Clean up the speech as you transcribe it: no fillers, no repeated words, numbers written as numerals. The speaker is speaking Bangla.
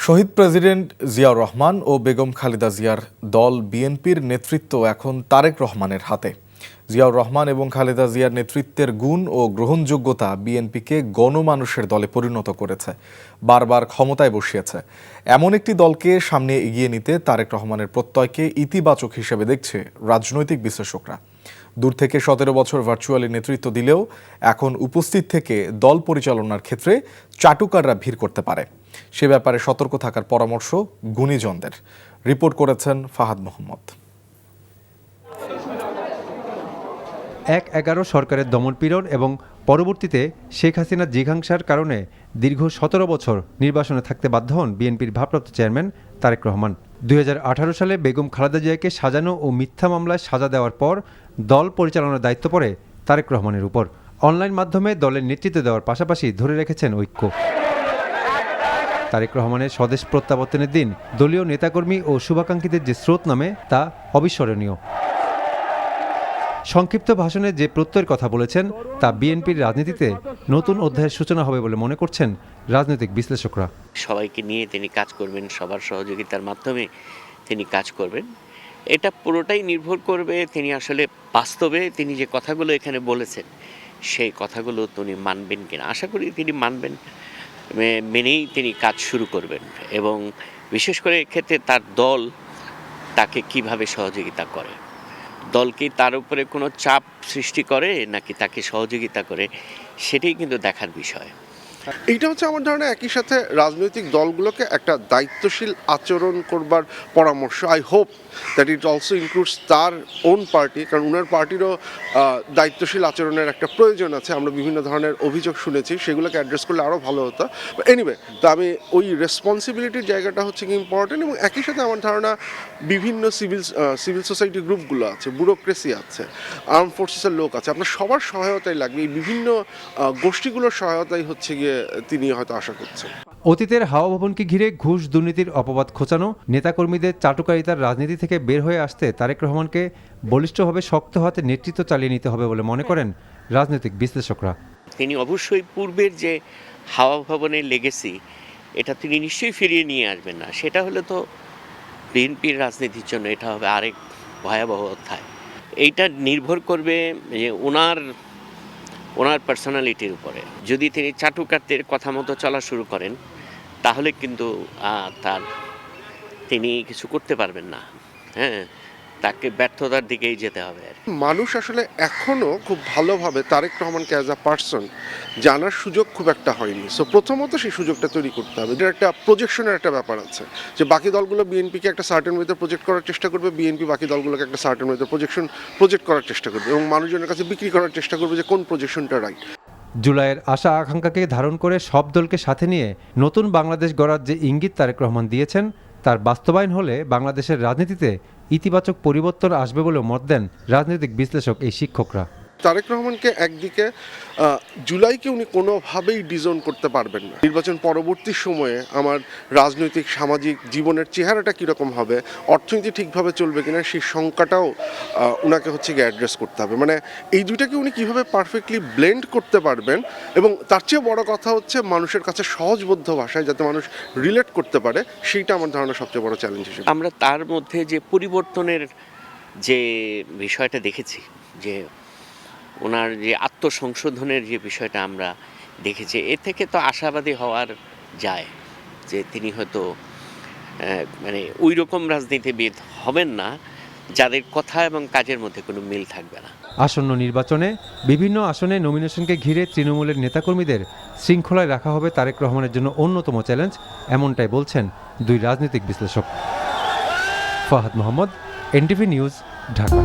শহীদ প্রেসিডেন্ট জিয়াউর রহমান ও বেগম খালেদা জিয়ার দল বিএনপির নেতৃত্ব এখন তারেক রহমানের হাতে। জিয়াউর রহমান এবং খালেদা জিয়ার নেতৃত্বের গুণ ও গ্রহণযোগ্যতা বিএনপিকে গণমানুষের দলে পরিণত করেছে, বারবার ক্ষমতায় বসিয়েছে। এমন একটি দলকে সামনে এগিয়ে নিতে তারেক রহমানের প্রত্যয়কে ইতিবাচক হিসেবে দেখছে রাজনৈতিক বিশ্লেষকরা। দূর থেকে 17 বছর ভার্চুয়ালি নেতৃত্ব দিলেও এখন উপস্থিত থেকে দল পরিচালনার ক্ষেত্রে চাটুকাররা ভিড় করতে পারে। সে ব্যাপারে সতর্ক থাকার পরামর্শ গুণীজনদের। রিপোর্ট করেছেন ফাহাদ মোহাম্মদ। ১/১১ সরকারের দমনপীড়ন এবং পরবর্তীতে শেখ হাসিনার জিঘাংসার কারণে দীর্ঘ 17 বছর নির্বাসনে থাকতে বাধ্য হন বিএনপির ভারপ্রাপ্ত চেয়ারম্যান তারেক রহমান। 2018 সালে বেগম খালেদা জিয়াকে সাজানো ও মিথ্যা মামলায় সাজা দেওয়ার পর দল পরিচালনার দায়িত্ব পড়ে তারেক রহমানের উপর। অনলাইন মাধ্যমে দলের নেতৃত্ব দেওয়ার পাশাপাশি ধরে রেখেছেন ঐক্য। তারেক রহমানের স্বদেশ প্রত্যাবর্তনের দিন দলীয় নেতাকর্মী ও শুভাকাঙ্ক্ষীদের যে স্রোত নামে তা অবিস্মরণীয়। সংক্ষিপ্ত ভাষণে যে প্রত্যয়ের কথা বলেছেন তা বিএনপির রাজনীতিতে নতুন অধ্যায়ের সূচনা হবে বলে মনে করছেন রাজনৈতিক বিশ্লেষকরা। সবাইকে নিয়ে তিনি কাজ করবেন, সবার সহযোগিতার মাধ্যমে তিনি কাজ করবেন। এটা পুরোটাই নির্ভর করবে তিনি আসলে বাস্তবে তিনি যে কথাগুলো এখানে বলেছেন সেই কথাগুলো তিনি মানবেন কিনা। আশা করি তিনি মানবেন, মেনেই তিনি কাজ শুরু করবেন এবং বিশেষ করে এক্ষেত্রে তার দল তাকে কিভাবে সহযোগিতা করে, দল কি তার উপরে কোনো চাপ সৃষ্টি করে নাকি তাকে সহযোগিতা করে, সেটাই কিন্তু দেখার বিষয়। এইটা হচ্ছে আমার ধারণা একই সাথে রাজনৈতিক দলগুলোকে একটা দায়িত্বশীল আচরণ করবার পরামর্শ। I hope that it also includes তার ওন পার্টি, কারণ ওনার পার্টিরও দায়িত্বশীল আচরণের একটা প্রয়োজন আছে। আমরা বিভিন্ন ধরনের অভিযোগ শুনেছি, সেগুলোকে অ্যাড্রেস করলে আরও ভালো হতো। এনিওয়ে, তো আমি ওই রেসপন্সিবিলিটির জায়গাটা হচ্ছে কি ইম্পর্টেন্ট, এবং একই সাথে আমার ধারণা বিভিন্ন সিভিল সোসাইটি গ্রুপগুলো আছে, ব্যুরোক্রেসি আছে, আর্ম ফোর্সেসের লোক আছে, আপনার সবার সহায়তাই লাগবে। এই বিভিন্ন গোষ্ঠীগুলোর সহায়তাই হচ্ছে গিয়ে তিনি হয়তো আশা করছেন। অতীতের হাওয়া ভবনকে ঘিরে ঘুষ দুর্নীতির অপবাদ খোঁচানো, নেতাকর্মীদের চাটুকারিতার রাজনীতি থেকে বের হয়ে আসতে তারেক রহমানকে বলিষ্ঠভাবে শক্ত হাতে নেতৃত্ব চালিয়ে নিতে হবে বলে মনে করেন রাজনৈতিক বিশ্লেষকরা। তিনি অবশ্যই পূর্বের যে হাওয়া ভবনের লেগেসি এটা তিনি নিশ্চয়ই ফিরিয়ে নিয়ে আসবেন না। সেটা হলে তো বিএনপির রাজনীতির জন্য এটা হবে আরেক ভয়াবহ অধ্যায়। এইটা নির্ভর করবে যে ওনার পার্সোনালিটির উপরে। যদি তিনি চাটুকারদের কথা মতো চলা শুরু করেন তাহলে কিন্তু তিনি কিছু করতে পারবেন না। হ্যাঁ, তাকে ব্যর্থতার দিকেই যেতে হবে। মানুষ আসলে এখনও খুব ভালোভাবে তারেক রহমানকে অ্যাজ আ পার্সন জানার সুযোগ খুব একটা হয়নি। সো প্রথমত সেই সুযোগটা তৈরি করতে হবে। এটার একটা প্রজেকশনের একটা ব্যাপার আছে, যে বাকি দলগুলো বিএনপিকে একটা সার্টেন ওয়েতে প্রজেক্ট করার চেষ্টা করবে, বিএনপি বাকি দলগুলোকে একটা সার্টেন ওয়েতে প্রজেক্ট করার চেষ্টা করবে এবং মানুষজনের কাছে বিক্রি করার চেষ্টা করবে যে কোন প্রজেকশনটা রাইট। জুলাইয়ের আশা আকাঙ্ক্ষাকে ধারণ করে সব দলকে সাথে নিয়ে নতুন বাংলাদেশ গড়ার যে ইঙ্গিত তারেক রহমান দিয়েছেন তার বাস্তবায়ন হলে বাংলাদেশের রাজনীতিতে ইতিবাচক পরিবর্তন আসবে বলেও মত দেন রাজনৈতিক বিশ্লেষক এই শিক্ষকরা। তারেক রহমানকে একদিকে জুলাইকে উনি কোনোভাবেই ডিজোন করতে পারবেন না। নির্বাচন পরবর্তী সময়ে আমার রাজনৈতিক সামাজিক জীবনের চেহারাটা কীরকম হবে, অর্থনীতি ঠিকভাবে চলবে কিনা, সেই শঙ্কাটাও ওনাকে হচ্ছে গিয়ে অ্যাড্রেস করতে হবে। মানে এই দুইটাকে উনি কীভাবে পারফেক্টলি ব্লেন্ড করতে পারবেন, এবং তার চেয়ে বড় কথা হচ্ছে মানুষের কাছে সহজবোধ্য ভাষায় যাতে মানুষ রিলেট করতে পারে, সেইটা আমার ধারণা সবচেয়ে বড় চ্যালেঞ্জ হিসেবে। আমরা তার মধ্যে যে পরিবর্তনের যে বিষয়টা দেখেছি, যে ওনার যে আত্মসংশোধনের যে বিষয়টা আমরা দেখেছি, এ থেকে তো আশাবাদী হওয়ার যায় যে তিনি হয়তো মানে ওই রকম রাজনীতিবিদ হবেন না যাদের কথা এবং কাজের মধ্যে কোনো মিল থাকবে না। আসন্ন নির্বাচনে বিভিন্ন আসনে নমিনেশনকে ঘিরে তৃণমূলের নেতাকর্মীদের শৃঙ্খলায় রাখা হবে তারেক রহমানের জন্য অন্যতম চ্যালেঞ্জ, এমনটাই বলছেন দুই রাজনৈতিক বিশ্লেষক। Fahad Mohammad, NTV news, Dhaka.